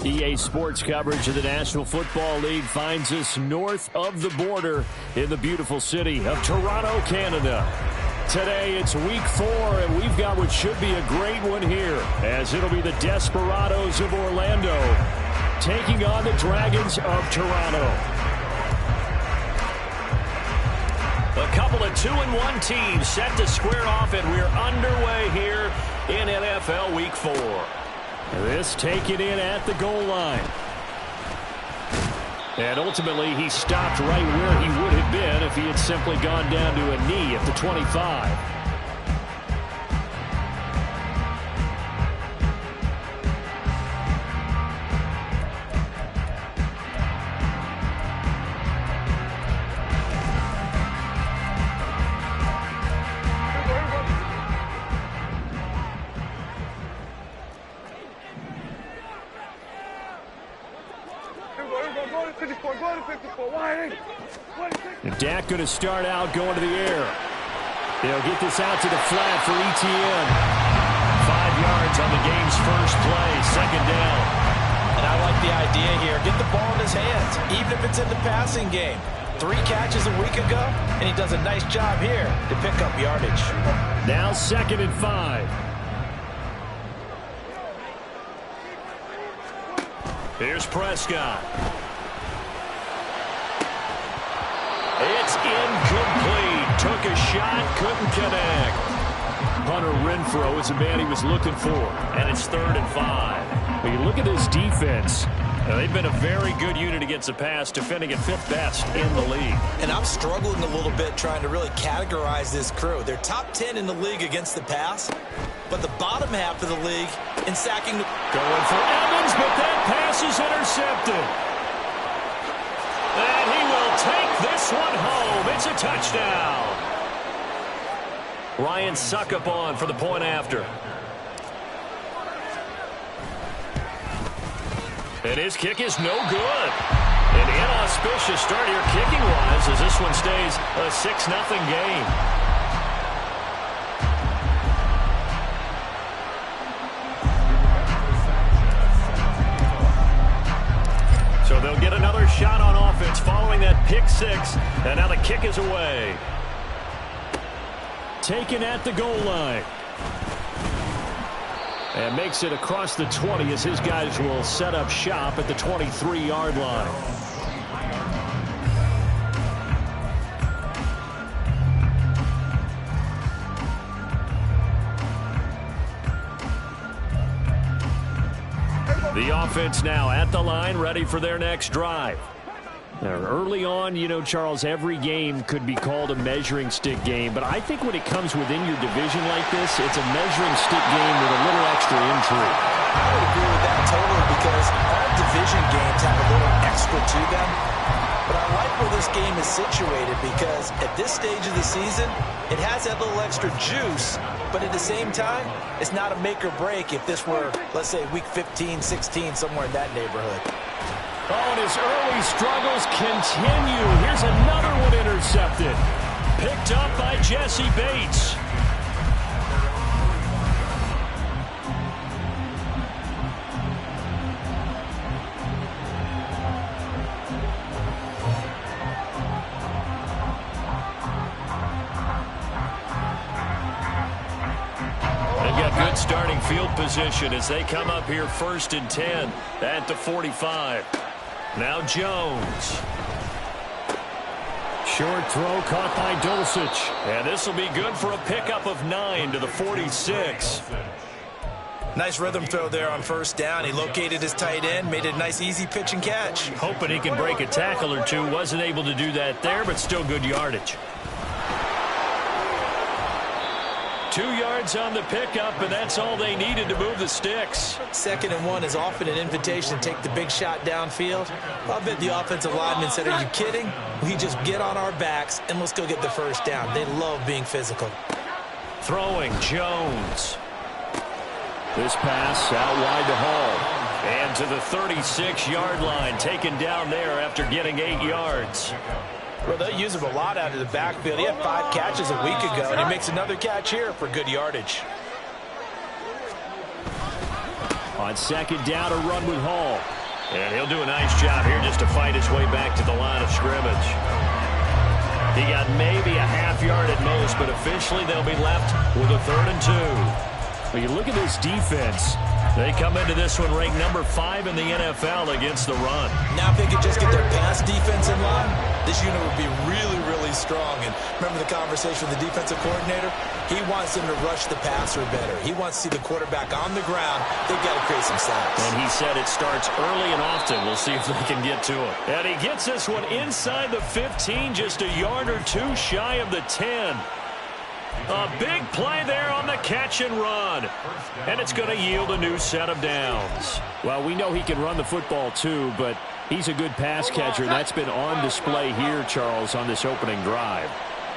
EA Sports coverage of the National Football League finds us north of the border in the beautiful city of Toronto, Canada. Today it's week 4, and we've got what should be a great one here, as it'll be the Desperados of Orlando taking on the Dragons of Toronto. A couple of 2-1 teams set to square off, and we're underway here in NFL Week 4. This taken in at the goal line. And ultimately, he stopped right where he would have been if he had simply gone down to a knee at the 25. And Dak going to start out going to the air. They'll get this out to the flat for Etienne. 5 yards on the game's first play, second down. And I like the idea here. Get the ball in his hands, even if it's in the passing game. 3 catches a week ago, and he does a nice job here to pick up yardage. Now 2nd and 5. Here's Prescott. It's incomplete. Took a shot, couldn't connect. Hunter Renfrow is the man he was looking for. And it's 3rd and 5. When you look at this defense, they've been a very good unit against the pass, defending at 5th best in the league. And I'm struggling a little bit trying to really categorize this crew. They're top 10 in the league against the pass, but the bottom half of the league in sacking. Going for Evans, but that pass is intercepted. And he will take this one home. It's a touchdown. Ryan Succop for the point after. And his kick is no good. An inauspicious start here kicking-wise as this one stays a 6-0 game. So they'll get another shot on offense following that pick 6. And now the kick is away. Taken at the goal line. And makes it across the 20 as his guys will set up shop at the 23-yard line. The offense now at the line, ready for their next drive. Now, early on, you know, Charles, every game could be called a measuring stick game, but I think when it comes within your division like this, it's a measuring stick game with a little extra intrigue. I would agree with that totally, because all division games have a little extra to them. But I like where this game is situated, because at this stage of the season, it has that little extra juice, but at the same time, it's not a make or break if this were, let's say, week 15, 16, somewhere in that neighborhood. Oh, and his early struggles continue. Here's another one intercepted. Picked up by Jesse Bates. Good starting field position as they come up here 1st and 10 at the 45. Now Jones. Short throw caught by Dulcich. And this will be good for a pickup of 9 to the 46. Nice rhythm throw there on 1st down. He located his tight end, made it a nice easy pitch and catch. Hoping he can break a tackle or two. Wasn't able to do that there, but still good yardage. 2 yards on the pickup, and that's all they needed to move the sticks. 2nd and 1 is often an invitation to take the big shot downfield. I bet the offensive lineman said, "Are you kidding? We just get on our backs and let's go get the 1st down." They love being physical. Throwing Jones. This pass out wide to Hall. And to the 36-yard line, taken down there after getting 8 yards. Well, they use him a lot out of the backfield. He had 5 catches a week ago, and he makes another catch here for good yardage. On second down, a run with Hall. And he'll do a nice job here just to fight his way back to the line of scrimmage. He got maybe a half yard at most, but officially they'll be left with a 3rd and 2. Well, you look at this defense. They come into this one ranked number 5 in the NFL against the run. Now if they could just get their pass defense in line, this unit would be really, really strong. And remember the conversation with the defensive coordinator? He wants them to rush the passer better. He wants to see the quarterback on the ground. They've got to create some sacks. And he said it starts early and often. We'll see if they can get to it. And he gets this one inside the 15, just a yard or two shy of the 10. A big play there on the catch and run. And it's going to yield a new set of downs. Well, we know he can run the football too, but he's a good pass catcher. That's been on display here, Charles, on this opening drive.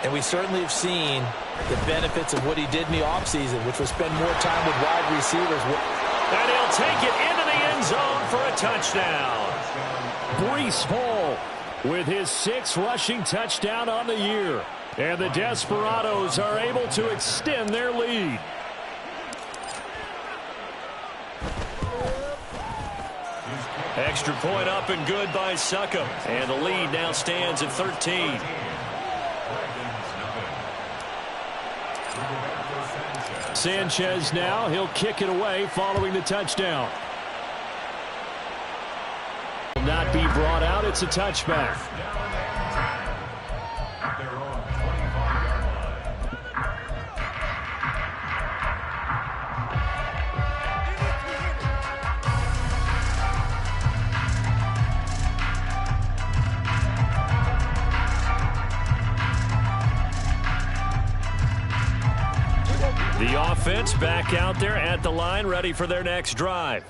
And we certainly have seen the benefits of what he did in the offseason, which was spend more time with wide receivers. And he'll take it into the end zone for a touchdown. Breece Hall with his 6th rushing touchdown on the year. And the Desperados are able to extend their lead. Extra point up and good by Succop. And the lead now stands at 13. Sanchez now, he'll kick it away following the touchdown. Will not be brought out, it's a touchback. The offense back out there at the line, ready for their next drive.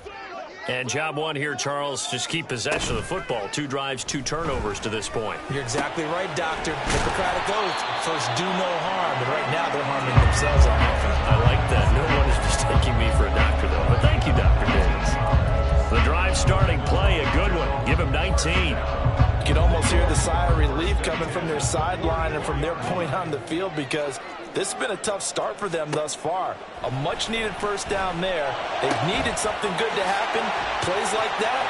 And job one here, Charles, just keep possession of the football. 2 drives, 2 turnovers to this point. You're exactly right, Doctor. Hippocratic oath. First, do no harm. And right now, they're harming themselves on offense. I like that. No one is mistaking me for a doctor, though. But thank you, Dr. Davis. The drive starting play, a good one. Give him 19. You can almost hear the sigh of relief coming from their sideline and from their point on the field because this has been a tough start for them thus far. A much-needed first down there. They've needed something good to happen. Plays like that.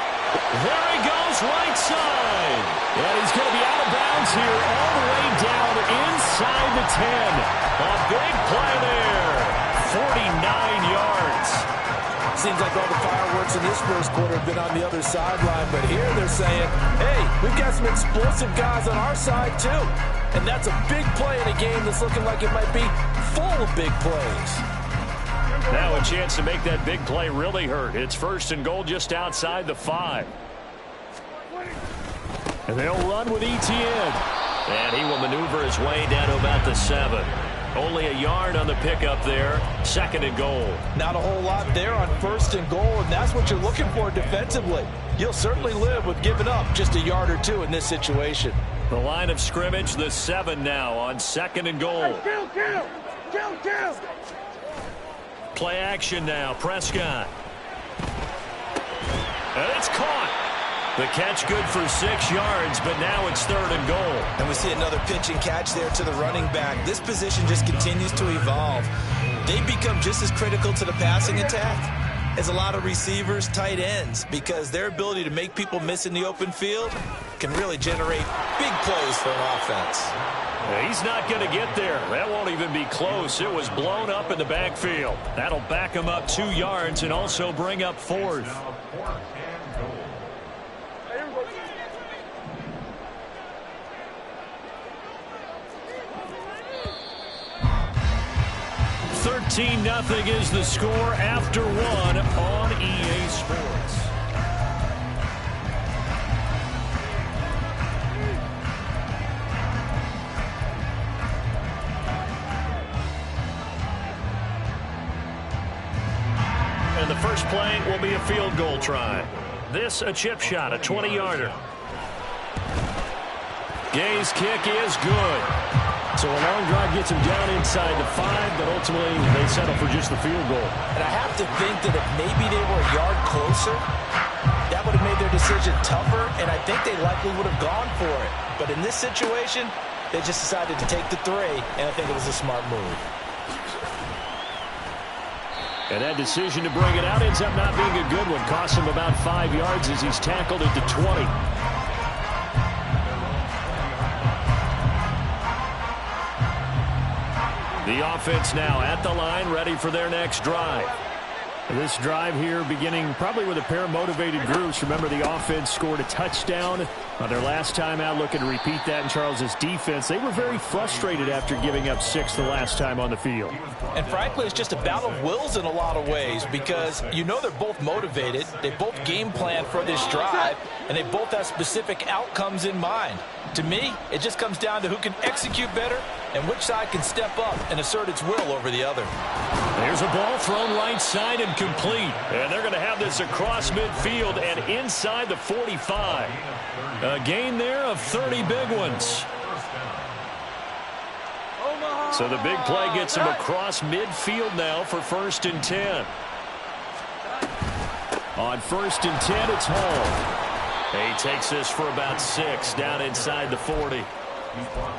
There he goes, right side. And he's going to be out of bounds here all the way down inside the 10. A big play there. 49 yards. Seems like all the fireworks in this first quarter have been on the other sideline, but here they're saying, hey, we've got some explosive guys on our side too. And that's a big play in a game that's looking like it might be full of big plays. Now a chance to make that big play really hurt. It's 1st and goal just outside the 5. And they'll run with Etienne. And he will maneuver his way down to about the 7. Only a yard on the pickup there. 2nd and goal. Not a whole lot there on 1st and goal, and that's what you're looking for defensively. You'll certainly live with giving up just a yard or 2 in this situation. The line of scrimmage, the 7 now on 2nd and goal. Kill. Play action now, Prescott. And it's caught. The catch good for 6 yards, but now it's 3rd and goal. And we see another pitch and catch there to the running back. This position just continues to evolve. They become just as critical to the passing attack as a lot of receivers, tight ends, because their ability to make people miss in the open field can really generate big plays for an offense. He's not going to get there. That won't even be close. It was blown up in the backfield. That'll back him up 2 yards and also bring up 4th. $13-0 is the score after 1 on EA Sports. And the first play will be a field goal try. This a chip shot, a 20-yarder. Gay's kick is good. So a long drive gets him down inside the 5, but ultimately they settle for just the field goal. And I have to think that if maybe they were a yard closer, that would have made their decision tougher, and I think they likely would have gone for it. But in this situation, they just decided to take the 3, and I think it was a smart move. And that decision to bring it out ends up not being a good one. Costs him about 5 yards as he's tackled at the 20. The offense now at the line, ready for their next drive. This drive here beginning probably with a pair of motivated groups. Remember, the offense scored a touchdown on their last time out, looking to repeat that in Charles's defense. They were very frustrated after giving up 6 the last time on the field. And frankly, it's just a battle of wills in a lot of ways because you know they're both motivated. They both game plan for this drive, and they both have specific outcomes in mind. To me, it just comes down to who can execute better and which side can step up and assert its will over the other. There's a ball thrown right side and complete. And they're going to have this across midfield and inside the 45. A gain there of 30 big ones. So the big play gets him across midfield now for 1st and 10. On 1st and 10, it's Hall. He takes this for about 6 down inside the 40.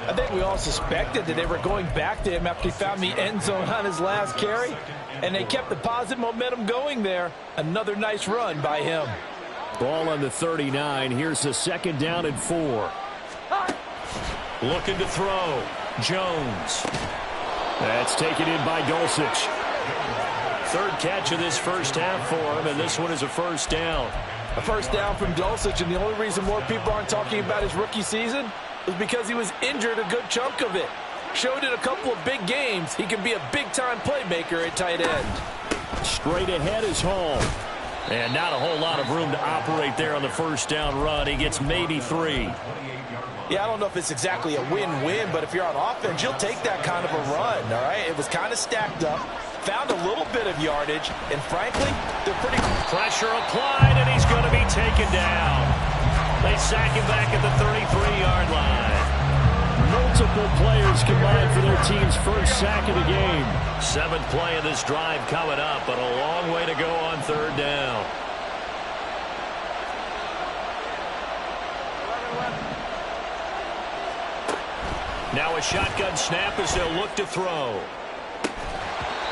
I think we all suspected that they were going back to him after he found the end zone on his last carry, and they kept the positive momentum going there. Another nice run by him. Ball on the 39. Here's the 2nd down and 4. Looking to throw. Jones. That's taken in by Dulcich. 3rd catch of this first half for him, and this one is a 1st down. A 1st down from Dulcich, and the only reason more people aren't talking about his rookie season was because he was injured a good chunk of it. Showed in a couple of big games he can be a big-time playmaker at tight end. Straight ahead is Hall. And not a whole lot of room to operate there on the 1st down run. He gets maybe 3. Yeah, I don't know if it's exactly a win-win, but if you're on offense, you'll take that kind of a run, all right? It was kind of stacked up, found a little bit of yardage, and frankly, they're pretty... Pressure applied, and he's going to be taken down. They sack him back at the 33-yard line. Multiple players combined for their team's 1st sack of the game. 7th play of this drive coming up, but a long way to go on 3rd down. Now a shotgun snap as they'll look to throw.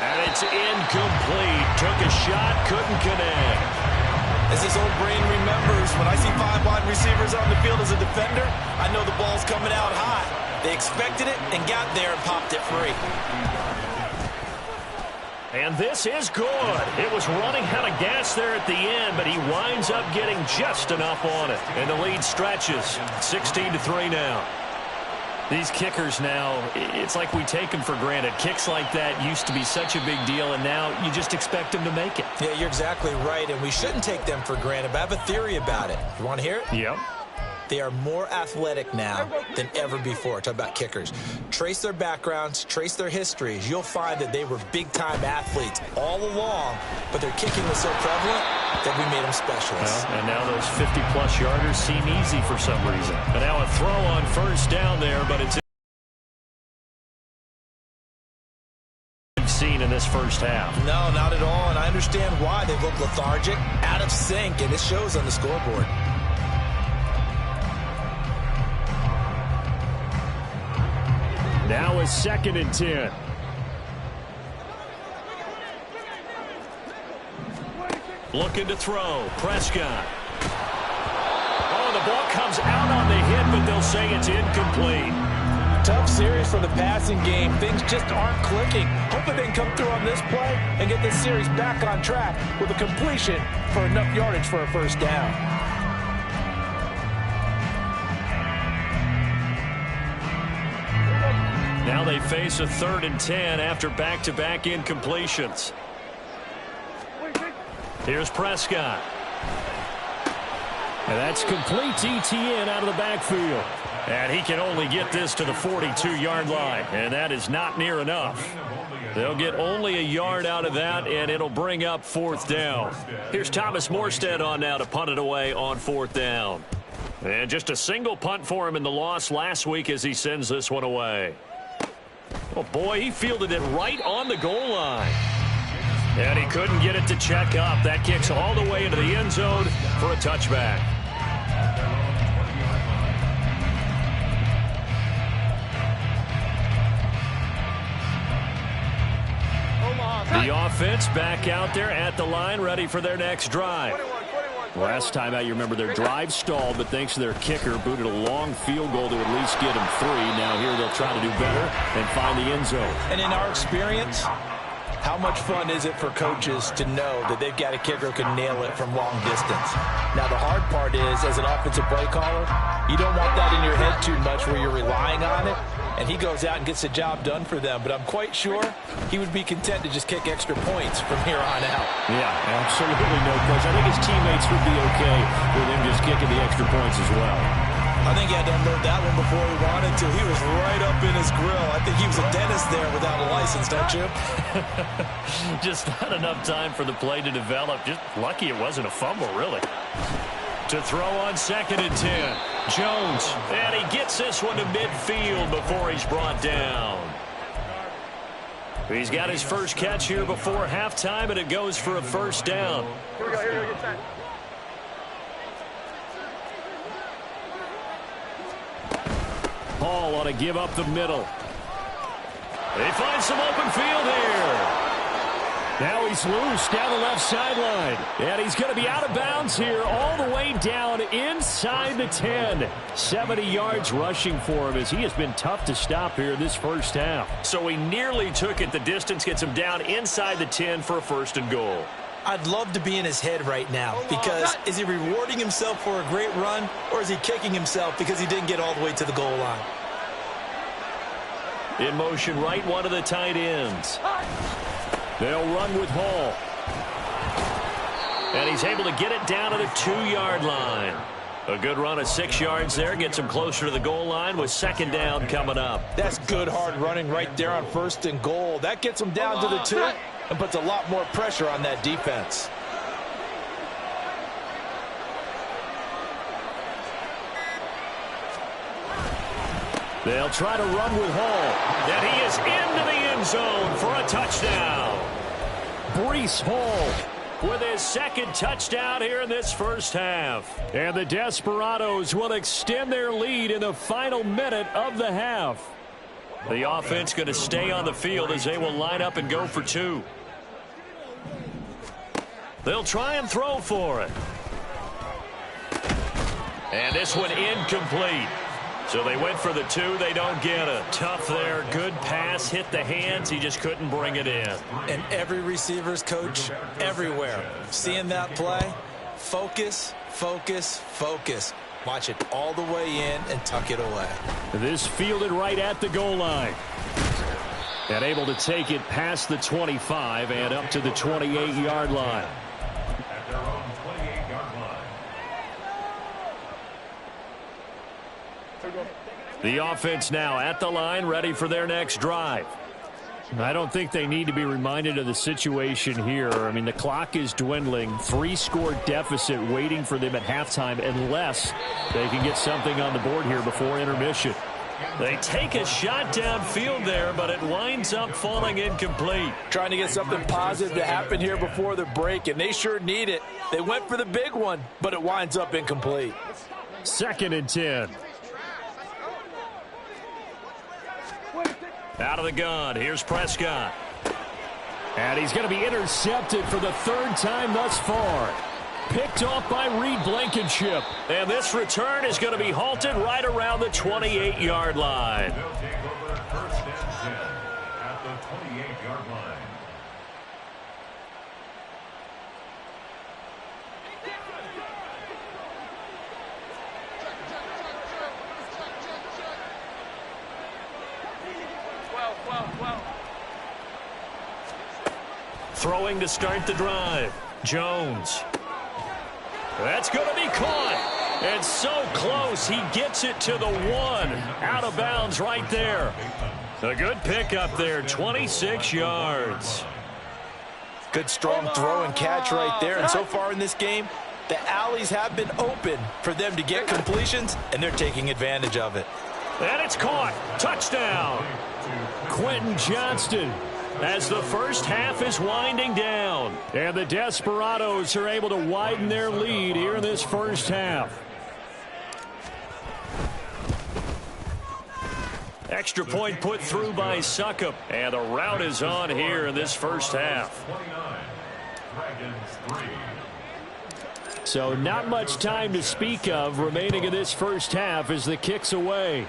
And it's incomplete. Took a shot, couldn't connect. As his old brain remembers, when I see 5 wide receivers on the field as a defender, I know the ball's coming out high. They expected it and got there and popped it free. And this is good. It was running out of gas there at the end, but he winds up getting just enough on it. And the lead stretches. 16-3 now. These kickers now, it's like we take them for granted. Kicks like that used to be such a big deal, and now you just expect them to make it. Yeah, you're exactly right, and we shouldn't take them for granted, but I have a theory about it. You want to hear it? Yep. They are more athletic now than ever before. Talk about kickers. Trace their backgrounds, trace their histories. You'll find that they were big-time athletes all along, but their kicking was so prevalent that we made them specialists. Well, and now those 50-plus yarders seem easy for some reason. And now a throw on 1st down there, but it's seen in this first half. No, not at all, and I understand why. They look lethargic, out of sync, and it shows on the scoreboard. Now a 2nd and 10. Looking to throw. Prescott. Oh, the ball comes out on the hit, but they'll say it's incomplete. Tough series for the passing game. Things just aren't clicking. Hoping they can come through on this play and get this series back on track with a completion for enough yardage for a 1st down. Now they face a 3rd and 10 after back-to-back incompletions. Here's Prescott. And that's complete to Etienne out of the backfield. And he can only get this to the 42-yard line, and that is not near enough. They'll get only a yard out of that, and it'll bring up 4th down. Here's Thomas Morstead on now to punt it away on 4th down. And just a single punt for him in the loss last week as he sends this one away. Oh, boy, he fielded it right on the goal line. And he couldn't get it to check up. That kicks all the way into the end zone for a touchback. The offense back out there at the line, ready for their next drive. Last time out, you remember their drive stalled, but thanks to their kicker, booted a long field goal to at least get them 3. Now here they'll try to do better and find the end zone. And in our experience, how much fun is it for coaches to know that they've got a kicker who can nail it from long distance? Now, the hard part is, as an offensive play caller, you don't want that in your head too much where you're relying on it, and he goes out and gets the job done for them. But I'm quite sure he would be content to just kick extra points from here on out. Yeah, absolutely no question. I think his teammates would be okay with him just kicking the extra points as well. I think he had to unload that one before he wanted to. He was right up in his grill. I think he was a dentist there without a license, don't you? Just not enough time for the play to develop. Just lucky it wasn't a fumble, really. To throw on 2nd and 10. Jones. And he gets this one to midfield before he's brought down. He's got his first catch here before halftime, and it goes for a first down. Here we go, get set. Hall ought to give up the middle. They find some open field here. Now he's loose down the left sideline. And he's going to be out of bounds here all the way down inside the 10. 70 yards rushing for him as he has been tough to stop here this first half. So he nearly took it. The distance gets him down inside the 10 for a 1st and goal. I'd love to be in his head right now, because is he rewarding himself for a great run, or is he kicking himself because he didn't get all the way to the goal line? In motion right, one of the tight ends. They'll run with Hall. And he's able to get it down to the 2-yard line. A good run of 6 yards there gets him closer to the goal line with 2nd down coming up. That's good hard running right there on 1st and goal. That gets him down to the 2 and puts a lot more pressure on that defense. They'll try to run with Hall. And he is into the end zone for a touchdown. Breece Hall with his 2nd touchdown here in this first half. And the Desperados will extend their lead in the final minute of the half. The offense going to stay on the field as they will line up and go for 2. They'll try and throw for it. And this one incomplete. So they went for the 2. They don't get it. Tough there. Good pass. Hit the hands. He just couldn't bring it in. And every receiver's coach everywhere. Seeing that play, focus, focus, focus. Watch it all the way in and tuck it away. This fielded right at the goal line. And able to take it past the 25 and up to the 28-yard line. The offense now at the line, ready for their next drive. I don't think they need to be reminded of the situation here. I mean, the clock is dwindling. 3-score deficit waiting for them at halftime unless they can get something on the board here before intermission. They take a shot downfield there, but it winds up falling incomplete. Trying to get something positive to happen here before the break, and they sure need it. They went for the big one, but it winds up incomplete. 2nd and 10. Out of the gun, here's Prescott. And he's going to be intercepted for the 3rd time thus far. Picked off by Reed Blankenship. And this return is going to be halted right around the 28-yard line. Throwing to start the drive. Jones. That's going to be caught. And so close, he gets it to the 1. Out of bounds right there. A good pickup there, 26 yards. Good strong throw and catch right there. And so far in this game, the alleys have been open for them to get completions, and they're taking advantage of it. And it's caught. Touchdown. Quentin Johnston. As the first half is winding down. And the Desperados are able to widen their lead here in this first half. Extra point put through by Suckup. And the rout is on here in this first half. So not much time to speak of remaining in this first half as the kick's away.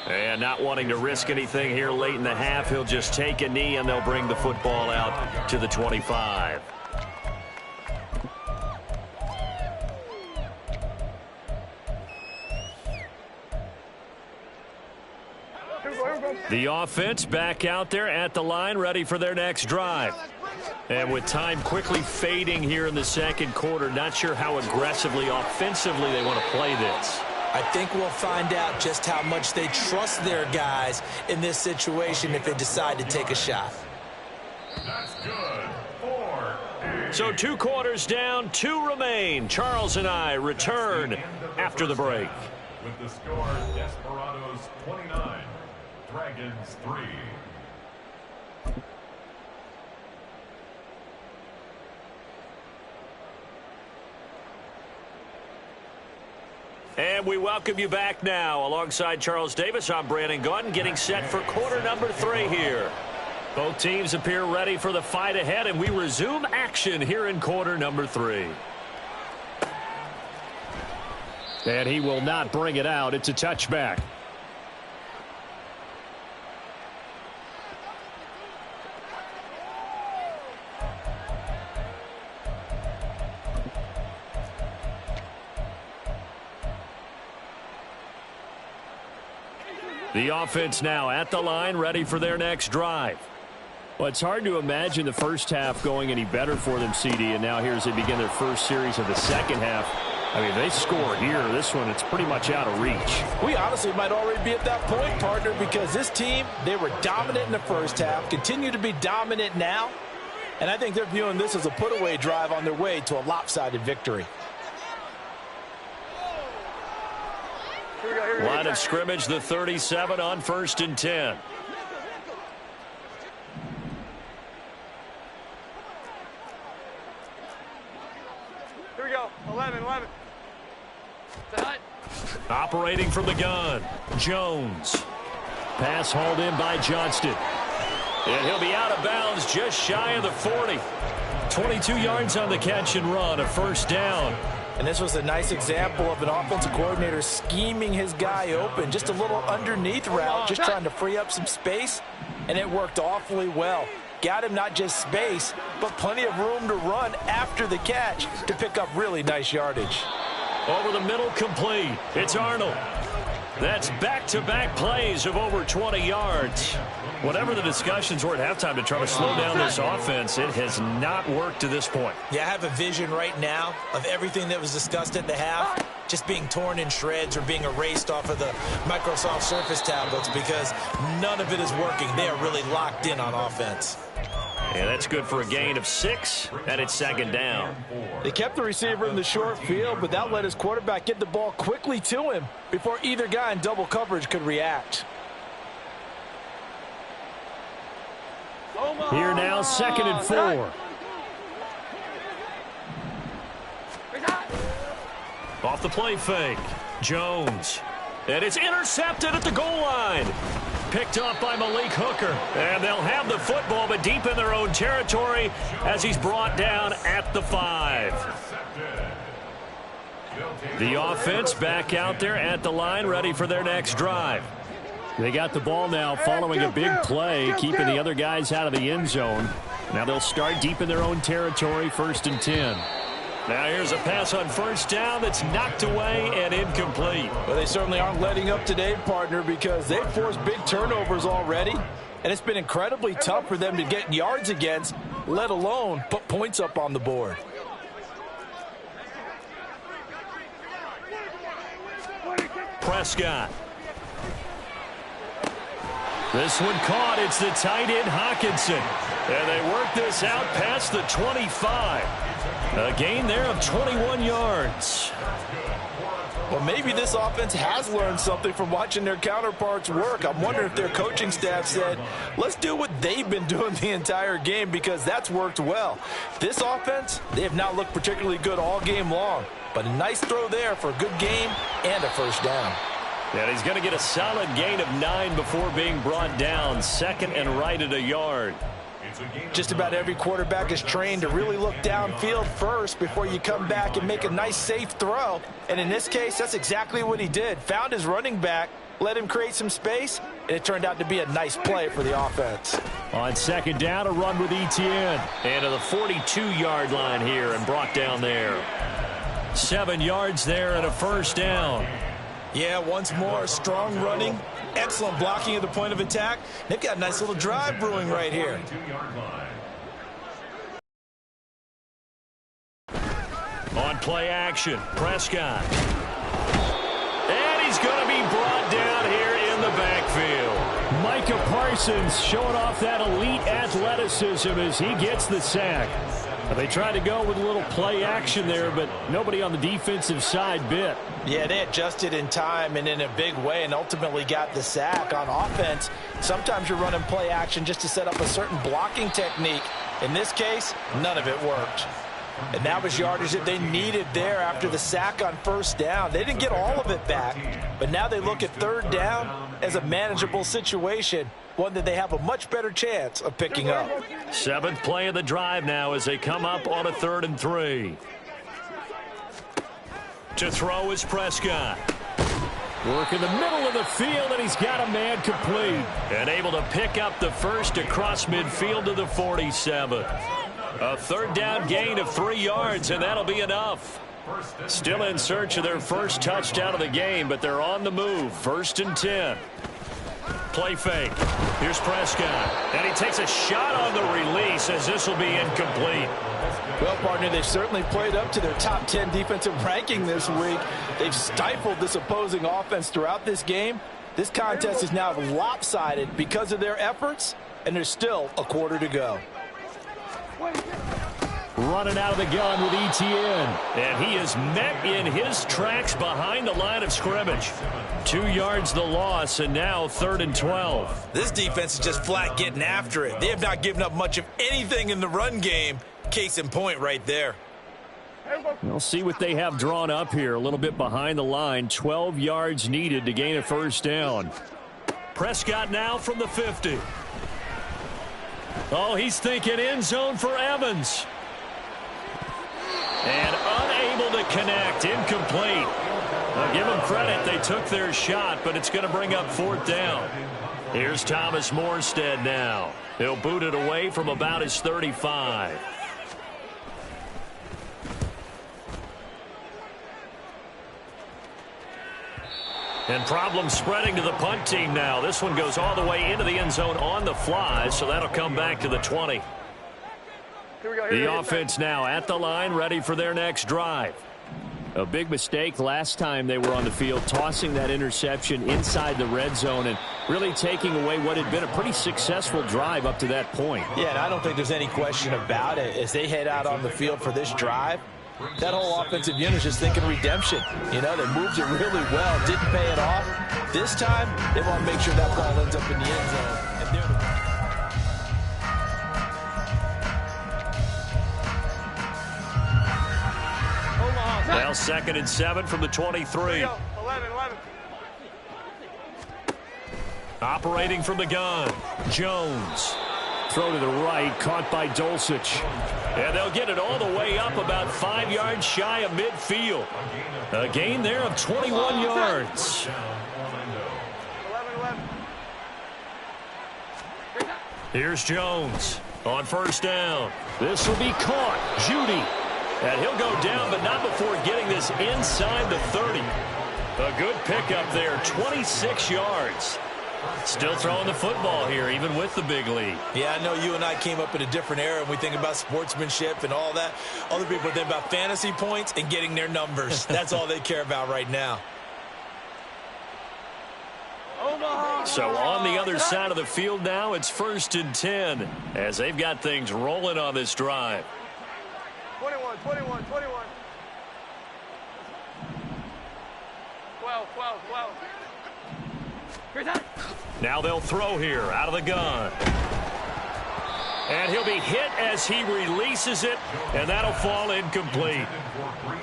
And not wanting to risk anything here late in the half, he'll just take a knee and they'll bring the football out to the 25. The offense back out there at the line, ready for their next drive. And with time quickly fading here in the second quarter, not sure how aggressively, offensively they want to play this. I think we'll find out just how much they trust their guys in this situation if they decide to take a shot. That's good. So 2 quarters down, 2 remain. Charles and I return after the break. With the score, Desperados 29, Dragons 3. And we welcome you back now. Alongside Charles Davis, I'm Brandon Gaudin, getting set for quarter number 3 here. Both teams appear ready for the fight ahead, and we resume action here in quarter number 3. And he will not bring it out. It's a touchback. The offense now at the line, ready for their next drive. Well, it's hard to imagine the first half going any better for them, CD, and now here as they begin their first series of the second half. I mean, they score here. This one, it's pretty much out of reach. We honestly might already be at that point, partner, because this team, they were dominant in the first half, continue to be dominant now, and I think they're viewing this as a put-away drive on their way to a lopsided victory. Line of scrimmage, the 37 on 1st and 10. Here we go. 11. Operating from the gun, Jones. Pass hauled in by Johnston. And he'll be out of bounds just shy of the 40. 22 yards on the catch and run, a first down. And this was a nice example of an offensive coordinator scheming his guy open. Just a little underneath route, just trying to free up some space, and it worked awfully well. Got him not just space, but plenty of room to run after the catch to pick up really nice yardage. Over the middle, complete. It's Arnold. That's back-to-back plays of over 20 yards. Whatever the discussions were at halftime to try to slow down this offense, it has not worked to this point. Yeah, I have a vision right now of everything that was discussed at the half just being torn in shreds or being erased off of the Microsoft Surface tablets because none of it is working. They are really locked in on offense. And that's good for a gain of 6, and it's second down. They kept the receiver in the short field, but that let his quarterback get the ball quickly to him before either guy in double coverage could react. Here now, 2nd and 4. Off the play fake, Jones. And it's intercepted at the goal line. Picked off by Malik Hooker. And they'll have the football, but deep in their own territory as he's brought down at the 5. The offense back out there at the line, ready for their next drive. They got the ball now following a big play, keeping the other guys out of the end zone. Now they'll start deep in their own territory, 1st and 10. Now here's a pass on first down that's knocked away and incomplete. Well, they certainly aren't letting up today, partner, because they've forced big turnovers already, and it's been incredibly tough for them to get yards against, let alone put points up on the board. Prescott. This one caught. It's the tight end, Hawkinson. And they work this out past the 25. A gain there of 21 yards. Well, maybe this offense has learned something from watching their counterparts work. I'm wondering if their coaching staff said, let's do what they've been doing the entire game because that's worked well. This offense, they have not looked particularly good all game long. But a nice throw there for a good game and a first down. And he's going to get a solid gain of 9 before being brought down. 2nd and right at a yard. Just about every quarterback is trained to really look downfield first before you come back and make a nice, safe throw. And in this case, that's exactly what he did. Found his running back, let him create some space, and it turned out to be a nice play for the offense. On 2nd down, a run with Etienne. And to the 42-yard line here and brought down there. 7 yards there and a 1st down. Yeah, once more, strong running, excellent blocking at the point of attack. They've got a nice little drive brewing right here. On play action, Prescott. And he's going to be brought down here in the backfield. Micah Parsons showing off that elite athleticism as he gets the sack. They tried to go with a little play action there, but nobody on the defensive side bit. Yeah, they adjusted in time and in a big way and ultimately got the sack. On offense, sometimes you're running play action just to set up a certain blocking technique. In this case, none of it worked. And that was yardage that they needed there after the sack on 1st down. They didn't get all of it back, but now they look at 3rd down as a manageable situation, one that they have a much better chance of picking up. 7th play of the drive now as they come up on a 3rd and 3. To throw is Prescott. Work in the middle of the field, and he's got a man complete. And able to pick up the 1st across midfield to the 47. A 3rd down gain of 3 yards, and that'll be enough. Still in search of their 1st touchdown of the game, but they're on the move. 1st and 10. Play fake. Here's Prescott. And he takes a shot on the release as this will be incomplete. Well, partner, they've certainly played up to their top 10 defensive ranking this week. They've stifled this opposing offense throughout this game. This contest is now lopsided because of their efforts, and there's still a quarter to go. Running out of the gun with Etienne. And he is met in his tracks behind the line of scrimmage. 2 yards the loss, and now 3rd and 12. This defense is just flat getting after it. They have not given up much of anything in the run game. Case in point right there. We'll see what they have drawn up here. A little bit behind the line. 12 yards needed to gain a 1st down. Prescott now from the 50. Oh, he's thinking end zone for Evans. And unable to connect. Incomplete. I'll give them credit. They took their shot, but it's going to bring up 4th down. Here's Thomas Morstead now. He'll boot it away from about his 35. And problems spreading to the punt team now. This one goes all the way into the end zone on the fly, so that'll come back to the 20. The offense now at the line, ready for their next drive. A big mistake last time they were on the field, tossing that interception inside the red zone and really taking away what had been a pretty successful drive up to that point. Yeah, and I don't think there's any question about it. As they head out on the field for this drive, that whole offensive unit is just thinking redemption. You know, they moved it really well, didn't pay it off. This time, they want to make sure that ball ends up in the end zone. And they're Well, 2nd and 7 from the 23. 11. Operating from the gun, Jones. Throw to the right, caught by Dulcich. And they'll get it all the way up about 5 yards shy of midfield. A gain there of 21 yards. 11. Here's Jones on 1st down. This will be caught. Judy. And he'll go down, but not before getting this inside the 30. A good pickup there, 26 yards. Still throwing the football here, even with the big lead. Yeah, I know you and I came up in a different era, and we think about sportsmanship and all that. Other people think about fantasy points and getting their numbers. That's all they care about right now. So on the other side of the field now, it's 1st and 10 as they've got things rolling on this drive. 21. 12. Now they'll throw here out of the gun. And he'll be hit as he releases it, and that'll fall incomplete.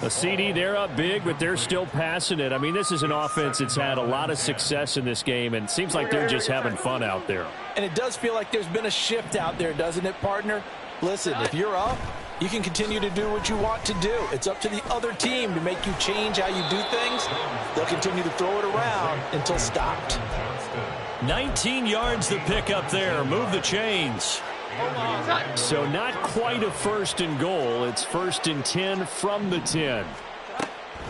A CD, they're up big, but they're still passing it. I mean, this is an offense that's had a lot of success in this game, and it seems like they're just having fun out there. And it does feel like there's been a shift out there, doesn't it, partner? Listen, if you're up, you can continue to do what you want to do. It's up to the other team to make you change how you do things. They'll continue to throw it around until stopped. 19 yards the pick up there. Move the chains. So not quite a first and goal. It's 1st and 10 from the 10.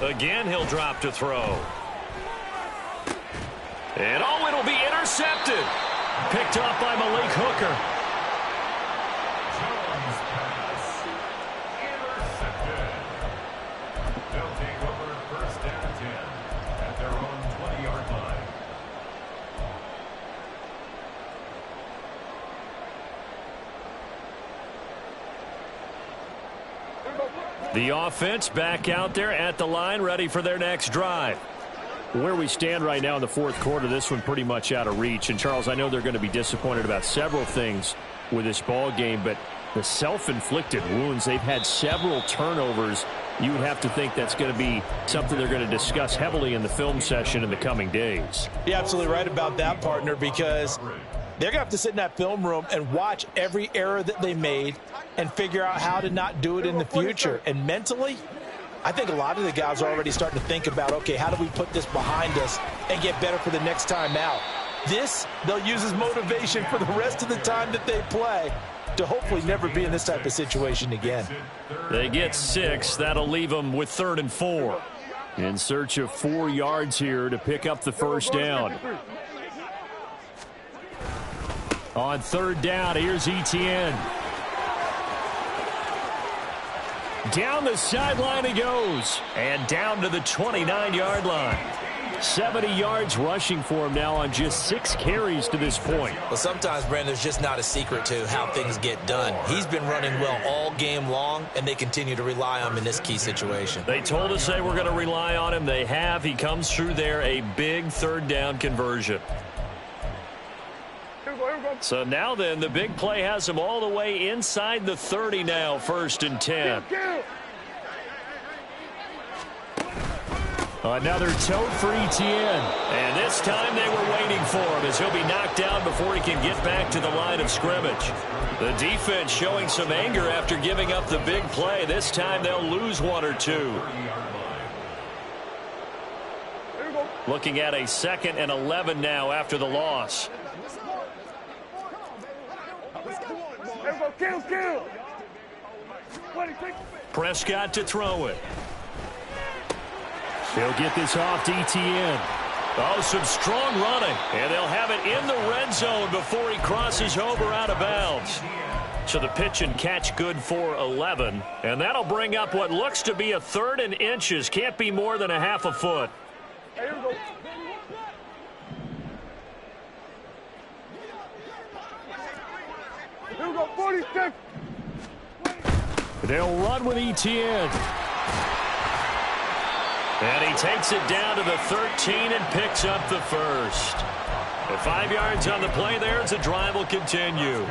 Again, he'll drop to throw. And oh, it'll be intercepted. Picked off by Malik Hooker. The offense back out there at the line, ready for their next drive. Where we stand right now in the fourth quarter, this one pretty much out of reach. And, Charles, I know they're going to be disappointed about several things with this ball game, but the self-inflicted wounds, they've had several turnovers. You would have to think that's going to be something they're going to discuss heavily in the film session in the coming days. You're absolutely right about that, partner, because they're going to have to sit in that film room and watch every error that they made and figure out how to not do it in the future. And mentally, I think a lot of the guys are already starting to think about, okay, how do we put this behind us and get better for the next time out? This, they'll use as motivation for the rest of the time that they play to hopefully never be in this type of situation again. They get 6. That'll leave them with 3rd and 4. In search of 4 yards here to pick up the first down. On 3rd down, here's Etienne. Down the sideline he goes. And down to the 29-yard line. 70 yards rushing for him now on just 6 carries to this point. Well, sometimes, Brandon, there's just not a secret to how things get done. He's been running well all game long, and they continue to rely on him in this key situation. They told us they were going to rely on him. They have. He comes through there, a big 3rd down conversion. So now then, the big play has him all the way inside the 30 now, 1st and 10. Another tote for Etienne. And this time they were waiting for him as he'll be knocked down before he can get back to the line of scrimmage. The defense showing some anger after giving up the big play. This time they'll lose 1 or 2. Looking at a 2nd and 11 now after the loss. Prescott to throw it. He'll get this off to Etienne. Oh, some strong running. And they'll have it in the red zone before he crosses over out of bounds. So the pitch and catch good for 11. And that'll bring up what looks to be a 3rd and inches. Can't be more than a half a foot. Here we go. Here we go, 46. They'll run with Etienne. And he takes it down to the 13 and picks up the first. At 5 yards on the play there as the drive will continue.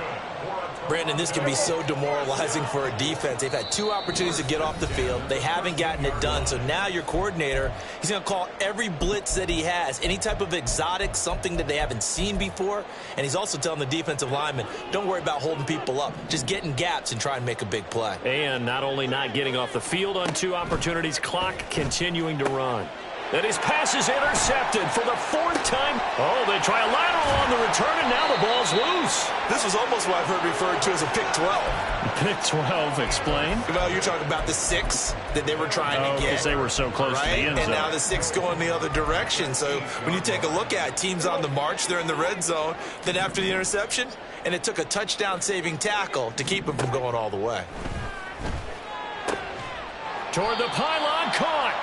Brandon, this can be so demoralizing for a defense. They've had 2 opportunities to get off the field. They haven't gotten it done. So now your coordinator, he's going to call every blitz that he has, any type of exotic, something that they haven't seen before. And he's also telling the defensive lineman, don't worry about holding people up. Just get in gaps and try and make a big play. And not only not getting off the field on 2 opportunities, clock continuing to run. And his pass is intercepted for the 4th time. Oh, they try a lateral on the return, and now the ball's loose. This was almost what I've heard referred to as a pick 12. Pick 12, explain. Well, you're talking about the 6 that they were trying to get. Because they were so close to the end zone. And now the 6 going the other direction. So when you take a look at teams on the march, they're in the red zone. Then after the interception, and it took a touchdown-saving tackle to keep them from going all the way. Toward the pylon, caught.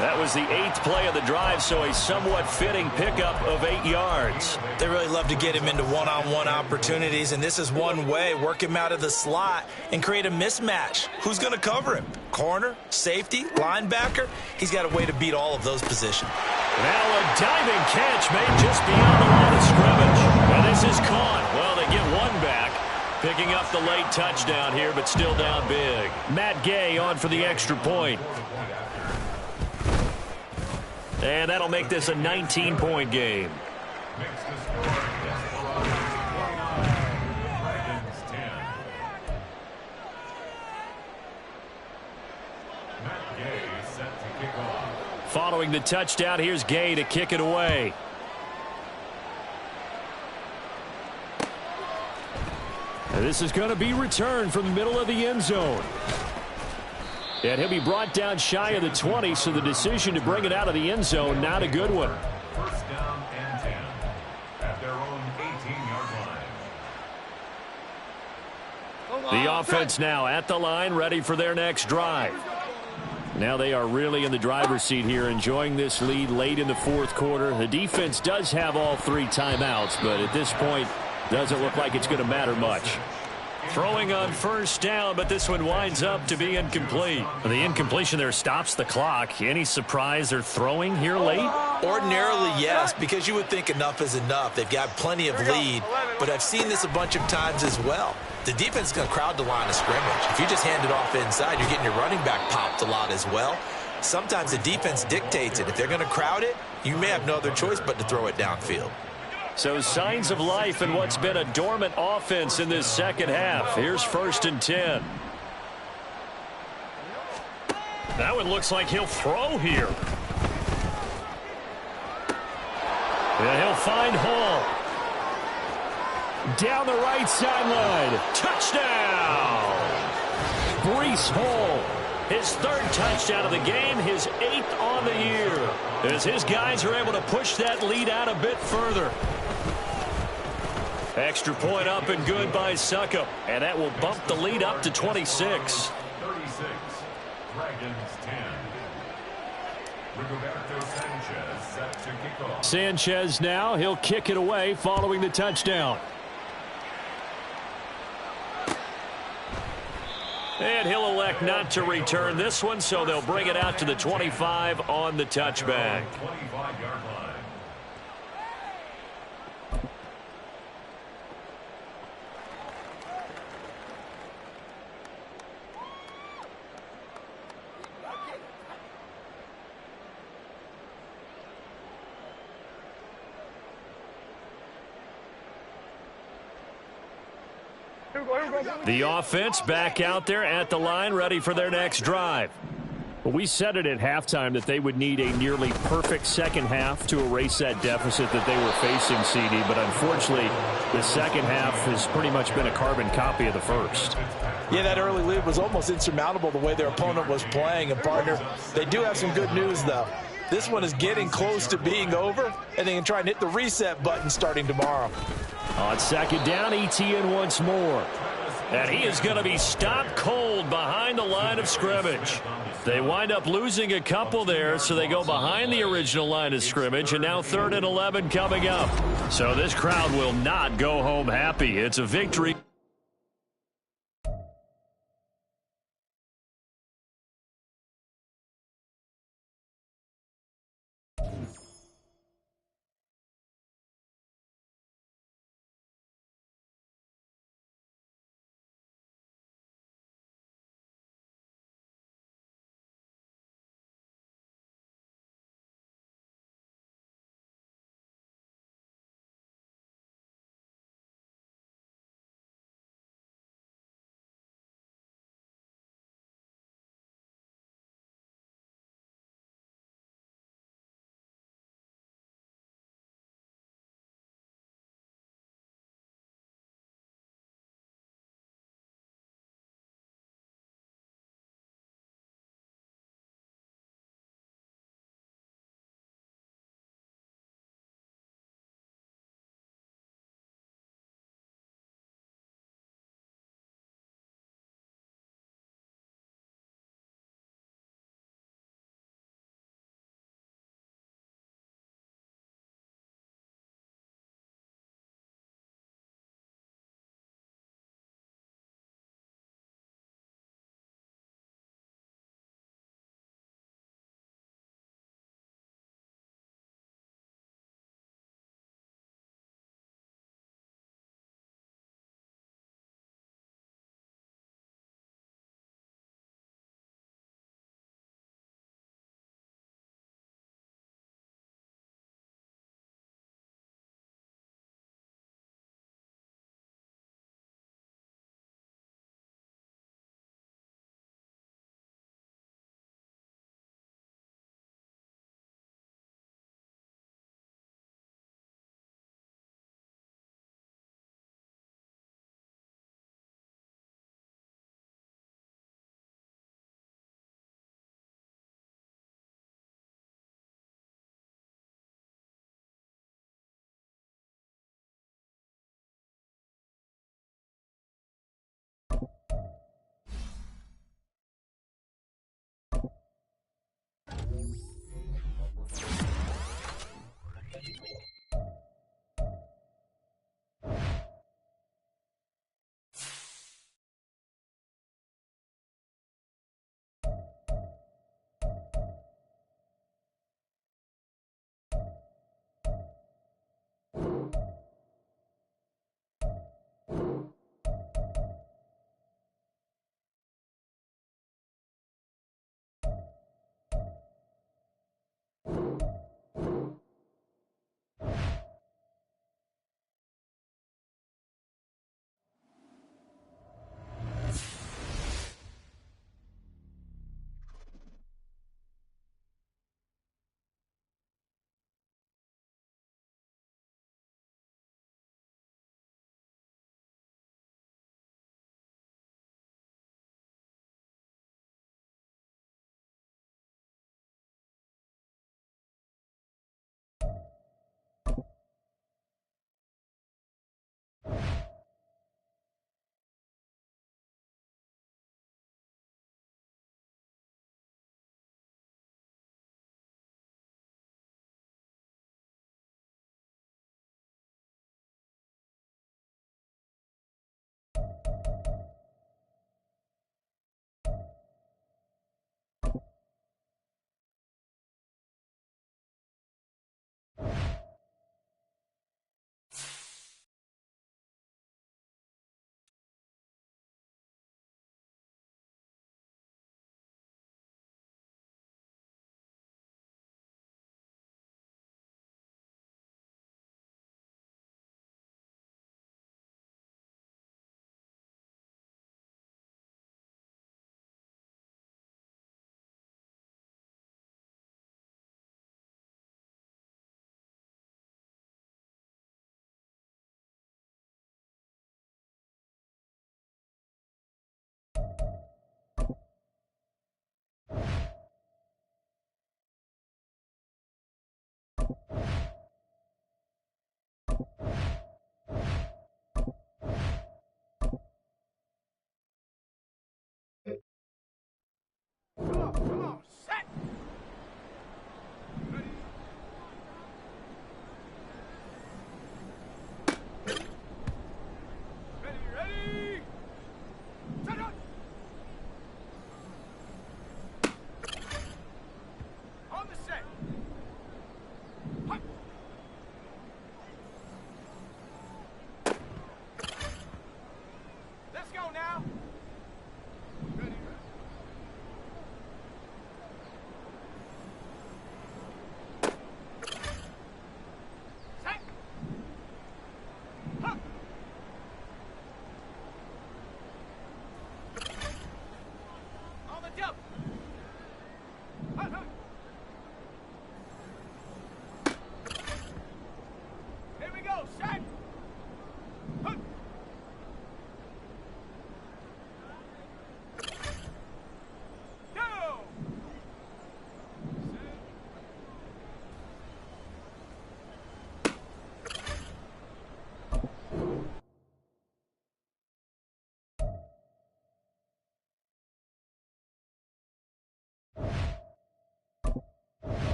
That was the 8th play of the drive, so a somewhat fitting pickup of 8 yards. They really love to get him into one-on-one opportunities, and this is one way. Work him out of the slot and create a mismatch. Who's going to cover him? Corner, safety, linebacker? He's got a way to beat all of those positions. Now a diving catch made just beyond the line of scrimmage. And this is caught. Well, they get 1 back. Picking up the late touchdown here, but still down big. Matt Gay on for the extra point. And that'll make this a 19-point game. Following the touchdown, here's Gay to kick it away. And this is going to be returned from the middle of the end zone. And he'll be brought down shy of the 20, so the decision to bring it out of the end zone, not a good one. First down and 10 at their own 18-yard line. The offense now at the line, ready for their next drive. Now they are really in the driver's seat here, enjoying this lead late in the fourth quarter. The defense does have all 3 timeouts, but at this point, doesn't look like it's going to matter much. Throwing on first down, but this one winds up to be incomplete. The incompletion there stops the clock. Any surprise they're throwing here late? Ordinarily, yes, because you would think enough is enough. They've got plenty of lead, but I've seen this a bunch of times as well. The defense is going to crowd the line of scrimmage. If you just hand it off inside, you're getting your running back popped a lot as well. Sometimes the defense dictates it. If they're going to crowd it, you may have no other choice but to throw it downfield. So signs of life in what's been a dormant offense in this second half. Here's 1st and 10. That one looks like he'll throw here. And he'll find Hall. Down the right sideline. Touchdown! Breece Hall. His 3rd touchdown of the game, his 8th on the year. As his guys are able to push that lead out a bit further. Extra point up and good by Succop. And that will bump the lead up to 26. 36, Dragons 10. Rigoberto Sanchez set to kick off. Sanchez now, he'll kick it away following the touchdown. And he'll elect not to return this one, so they'll bring it out to the 25 on the touchback. 25-yard line. The offense back out there at the line, ready for their next drive. Well, we said it at halftime that they would need a nearly perfect second half to erase that deficit that they were facing, CD. But unfortunately, the second half has pretty much been a carbon copy of the first. Yeah, that early lead was almost insurmountable the way their opponent was playing. And, partner, they do have some good news, though. This one is getting close to being over, and they can try and hit the reset button starting tomorrow. On 2nd down, ETN once more. And he is going to be stopped cold behind the line of scrimmage. They wind up losing a couple there, so they go behind the original line of scrimmage, and now 3rd and 11 coming up. So this crowd will not go home happy. It's a victory.